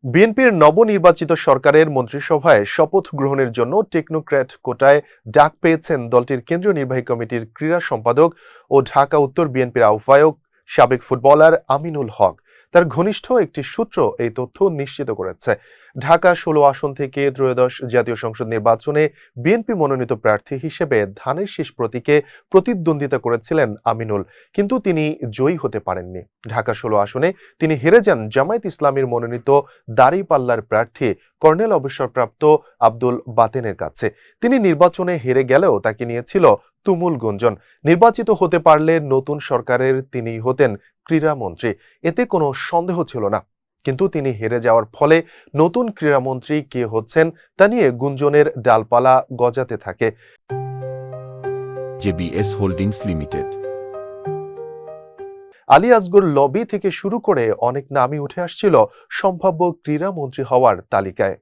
বিএনপির নবনির্বাচিত সরকারের মন্ত্রিসভায় শপথ গ্রহণের জন্য টেকনোক্র্যাট কোটায় ডাক পেয়েছেন দলটির কেন্দ্রীয় নির্বাহী কমিটির ক্রীড়া সম্পাদক ও ঢাকা উত্তর বিএনপির আহ্বায়ক সাবেক ফুটবলার আমিনুল হক। তার ঘনিষ্ঠ একটি সূত্র এই তথ্য নিশ্চিত করেছে। ঢাকা ১৬ আসন থেকে ত্রয়োদশ জাতীয় সংসদ নির্বাচনে বিএনপি মনোনীত প্রার্থী হিসেবে ধানের শীষ প্রতীকে প্রতিদ্বন্দ্বিতা করেছিলেন আমিনুল, কিন্তু তিনি জয়ী হতে পারেননি। ঢাকা ১৬ আসনে তিনি হেরে যান জামায়াত ইসলামীর মনোনীত দাঁড়িপাল্লার প্রার্থী কর্নেল অবসরপ্রাপ্ত আব্দুল বাতেনের কাছে। তিনি নির্বাচনে হেরে গেলেও তাকে নিয়েছিল তুমুল গুঞ্জন। নির্বাচিত হতে পারলে নতুন সরকারের তিনি হতেন ক্রীড়ামন্ত্রী, এতে কোনো সন্দেহ ছিল না। কিন্তু তিনি হেরে যাওয়ার ফলে নতুন ক্রীড়ামন্ত্রী কে হচ্ছেন তা নিয়ে গুঞ্জনের ডালপালা গজাতে থাকে। JBS holdings limited. Ali Asghar lobby থেকে শুরু করে অনেক নামই উঠে আসছিল সম্ভাব্য ক্রীড়ামন্ত্রী হওয়ার তালিকায়।